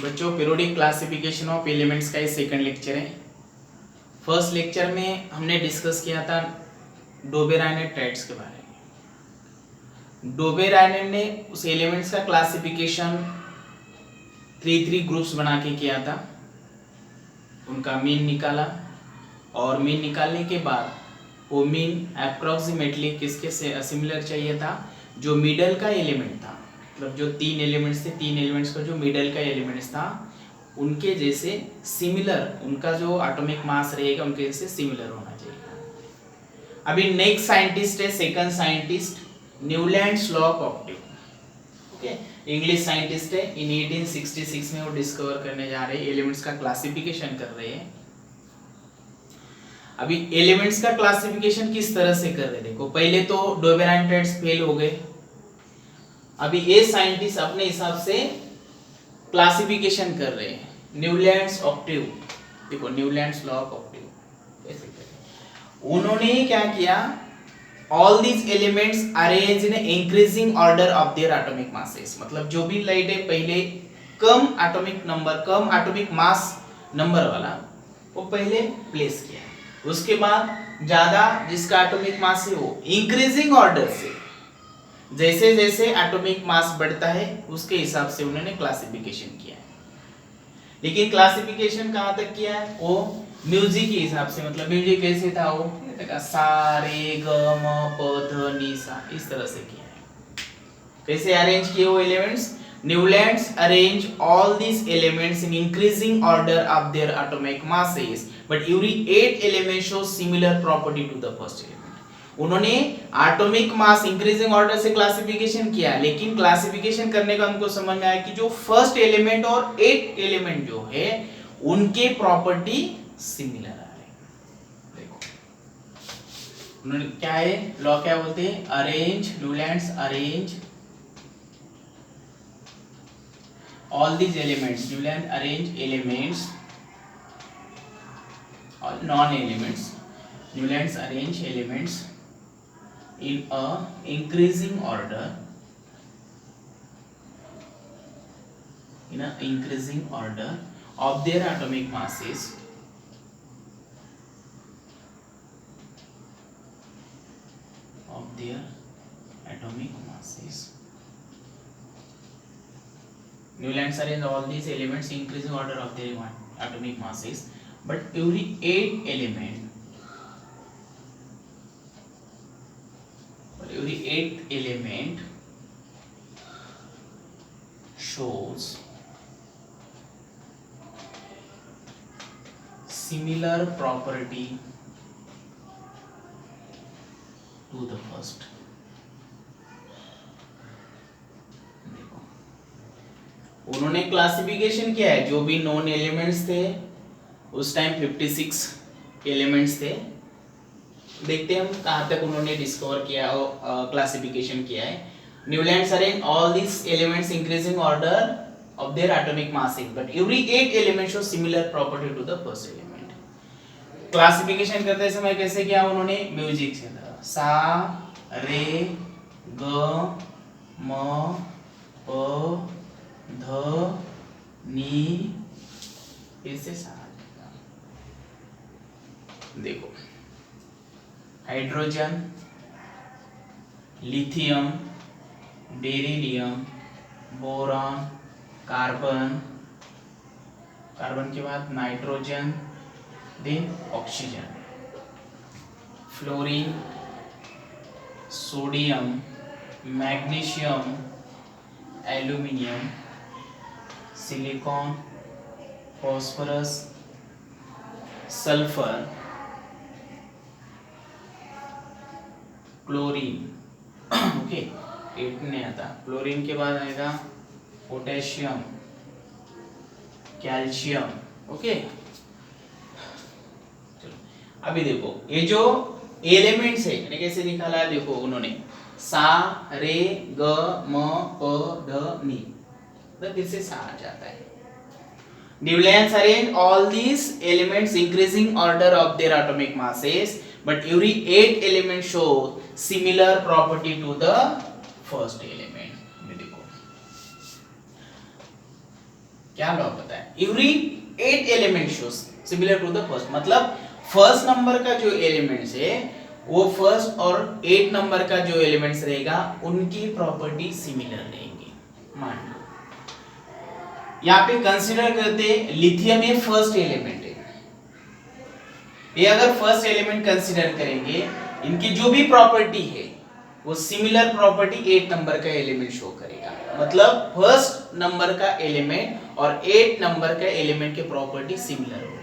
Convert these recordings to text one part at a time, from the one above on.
बच्चों periodic classification of elements का ये सेकंड लेक्चर है। फर्स्ट लेक्चर में हमने डिस्कस किया था डोबेराइनेट ट्रेड्स के बारे में। डोबेराइनेट ने उस एलिमेंट्स का क्लासिफिकेशन थ्री ग्रुप्स बना के किया था, उनका मीन निकाला और मीन निकालने के बाद वो मीन अप्रोक्सीमेटली किसके से सिमिलर चाहिए था, जो मिडल का एलिमेंट था, मतलब जो तीन एलिमेंट्स थे, तीन एलिमेंट्स का जो मिडल का एलिमेंट्स था उनके जैसे सिमिलर, उनका जो एटॉमिक मास रहेगा उनके जैसे सिमिलर होना चाहिए। अभी नेक्स्ट साइंटिस्ट है second scientist Newlands lock octave, okay, English scientist है। इन 1866 में वो डिस्कवर करने जा रहे हैं, एलिमेंट्स का क्लासिफिकेशन कर रहे हैं। अभी एलिमेंट्स का क्लासिफिकेशन किस तरह से कर रहे हैं, देखो पहले तो डोबेराइन ट्रेड्स फेल हो गए, अभी ये साइंटिस्ट अपने हिसाब से क्लासिफिकेशन कर रहे हैं। न्यूलैंड्स ऑक्टिव, देखो न्यूलैंड्स लॉक ऑक्टिव ऐसे करें। उन्होंने क्या किया, all these elements arrange in increasing order of their atomic masses, मतलब जो भी लाइट है पहले कम एटॉमिक नंबर, कम एटॉमिक मास नंबर वाला वो पहले प्लेस किया, उसके बाद ज्यादा जिसका एटॉमिक मास है वो इंक्रीजिंग ऑर्डर से, जैसे जैसे एटॉमिक मास बढ़ता है उसके हिसाब से उन्होंने क्लासिफिकेशन किया है। लेकिन क्लासिफिकेशन कहां तक किया है, वो म्यूजिक के हिसाब से, मतलब म्यूजिक कैसे था वो सा रे ग म प ध नि सा, इस तरह से किया है। कैसे अरेंज किए वो elements, Newlands arrange all these elements in increasing order of their atomic masses but every 8 element show similar property to the first element. उन्होंने एटॉमिक मास इंक्रीजिंग ऑर्डर से क्लासिफिकेशन किया, लेकिन क्लासिफिकेशन करने का हमको समझ में आया कि जो फर्स्ट एलिमेंट और 8 एलिमेंट जो है उनके प्रॉपर्टी सिमिलर आ रहे हैं। देखो उन्होंने क्या है, लॉ क्या बोलते हैं, arrange, Newlands arrange all these elements, Newland arrange elements or non-elements, Newlands arrange elements in a increasing order, in a increasing order of their atomic masses, of their atomic masses. Newlands arrange all these elements in increasing order of their atomic masses, but every 8 element, but every 8 element shows similar property to the first. उन्होंने classification किया है, जो भी non elements थे उस time 56 elements थे, देखते हैं हम कहां तक उन्होंने डिस्कवर किया और क्लासिफिकेशन किया है। Newlands arrange all this elements increasing order of their atomic masses but every 8 element show similar property to the first element. Classification करते समय कैसे किया उन्होंने, म्यूजिक से था, सा रे ग म प ध नी, इससे सारा। देखो hydrogen, lithium, beryllium, boron, carbon, carbon के बाद nitrogen, then oxygen, fluorine, sodium, magnesium, aluminium, silicon, phosphorus, sulphur, chlorine, okay 8 नहीं आता, क्लोरीन के बाद आएगा पोटेशियम, कैल्शियम, ओके। चलो अभी देखो ये जो एलिमेंट्स है यानी कैसे निकाला है, देखो उन्होंने सा रे ग म प ध नि, तो फिर से सा आ जाता है। Newlands arrange all these elements increasing order of their atomic masses, but every 8 elements show similar property to the first element. देखो क्या लॉ बताया, every 8 element shows similar to the first, मतलब फर्स्ट नंबर का जो elements है वो first और 8 number का जो एलिमेंट्स रहेगा उनकी प्रॉपर्टी सिमिलर रहेंगी। मान लो यहाँ पे कंसीडर करते लिथियम ये फर्स्ट एलिमेंट है, ये अगर फर्स्ट एलिमेंट कंसीडर करेंगे इनकी जो भी प्रॉपर्टी है वो सिमिलर प्रॉपर्टी 8 नंबर का एलिमेंट शो करेगा, मतलब फर्स्ट नंबर का एलिमेंट और 8 नंबर का एलिमेंट के प्रॉपर्टी सिमिलर होगी।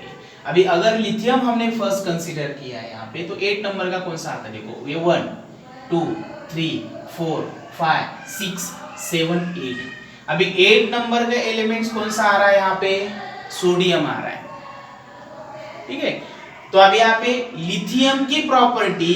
अभी अगर लिथियम हमने फर्स्ट कंसीडर किया है यहाँ पे, तो 8 नंबर का कौन सा आता है, देखो ये 1 2 3 4 5 6 7 8। अभी 8 नंबर का एलिमेंट्स कौन सा आ रहा है यहाँ पे, सोडियम आ रहा है, ठीक है। तो अब यहाँ पे लिथियम की प्रॉपर्टी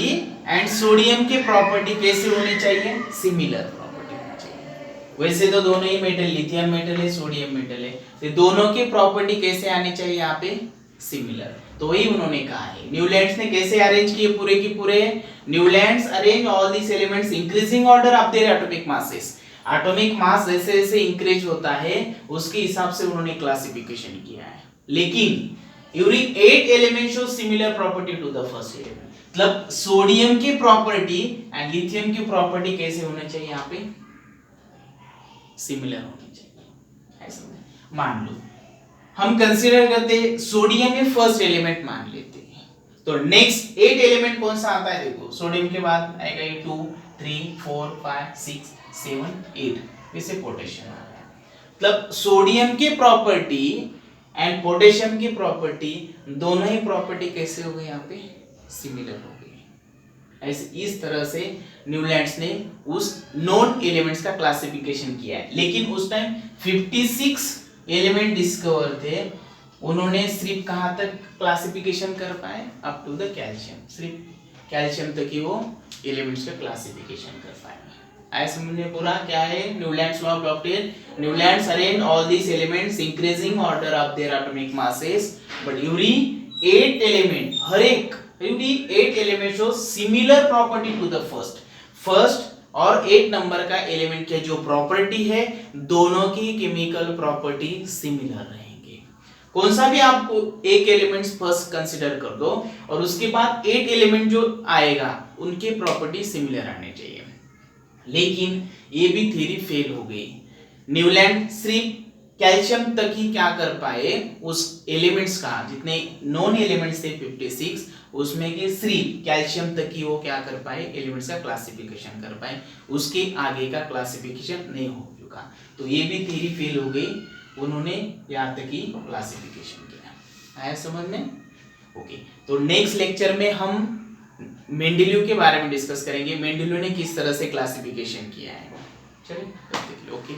एंड सोडियम की प्रॉपर्टी कैसे होनी चाहिए, सिमिलर प्रॉपर्टी होनी चाहिए। वैसे तो दोनों ही मेटल, लिथियम मेटल है सोडियम मेटल है, तो दोनों की प्रॉपर्टी कैसे आनी चाहिए यहाँ पे, सिमिलर। तो वही उन्होंने कहा है, न्यूलैंड्स ने कैसे अरेंज किए पूरे की पूरे, Newlands arrange all these elements increasing order of their atomic masses, atomic mass जैसे जैसे इंक्रीज होता है उसके हिसाब से उन्होंने क्लासिफिकेशन किया है। लेकिन every 8 element show similar property to the first element, मतलब सोडियम की प्रॉपर्टी एंड लिथियम की प्रॉपर्टी कैसे होने चाहिए यहाँ पे, सिमिलर होनी चाहिए। ऐसा मान लो हम कंसीडर करते सोडियम में फर्स्ट एलिमेंट मान लेते हैं, तो नेक्स्ट 8 एलिमेंट कौन सा आता है, देखो सोडियम के बाद आएगा ये 2 3 4 5 6 7 8, वैसे पोटेशियम आ गया। मतलब सोडियम की प्रॉपर्टी एंड पोटेशियम की प्रॉपर्टी दोनों ही प्रॉपर्टी कैसे हो गई यहाँ पे, सिमिलर हो गई। ऐसे इस तरह से न्यूलैंड्स ने उस नोन एलिमेंट्स का क्लासिफिकेशन किया है। लेकिन उस टाइम 56 एलिमेंट डिस्कवर थे, उन्होंने सिर्फ कहां तक क्लासिफिकेशन कर पाए, अप टू द कैल्शियम, सिर्फ कैल्शियम तक ही वो एलिमेंट्स का क्लासिफिकेशन कर पाए। आए समझ में पूरा क्या है, Newlands law of doctrine, Newlands arrange all these elements increasing order of their atomic masses, but every 8 element, हर एक every 8 element show similar property to the first और 8 नंबर का एलिमेंट के जो प्रॉपर्टी है दोनों की केमिकल प्रॉपर्टी सिमिलर रहेंगे। कौन सा भी आप एक एलिमेंट्स फर्स्ट कंसीडर कर दो और उसके बाद 8 एलिमेंट जो आएगा उनकी प्रॉपर्टी सिमिलर आनी चाहिए। लेकिन ये भी थ्योरी फेल हो गई, न्यूलैंड सिर्फ कैल्शियम तक ही क्या कर पाए, उस एलिमेंट्स का जितने नॉन एलिमेंट्स थे 56 उसमें के सिर्फ कैल्शियम तक ही वो क्या कर पाए, एलिमेंट्स का क्लासिफिकेशन कर पाए, उसके आगे का क्लासिफिकेशन नहीं हो चुका। तो ये भी थ्योरी फेल हो गई, उन्होंने यहाँ तक ही क्लासिफिकेशन किया। आया समझ में? ओके, तो नेक्स्ट लेक्चर में हम मेंडेलियो के बारे में डिस्कस करेंगे, मेंडेलियो ने किस तरह से क्लासिफिकेशन किया है। चलिए ओके।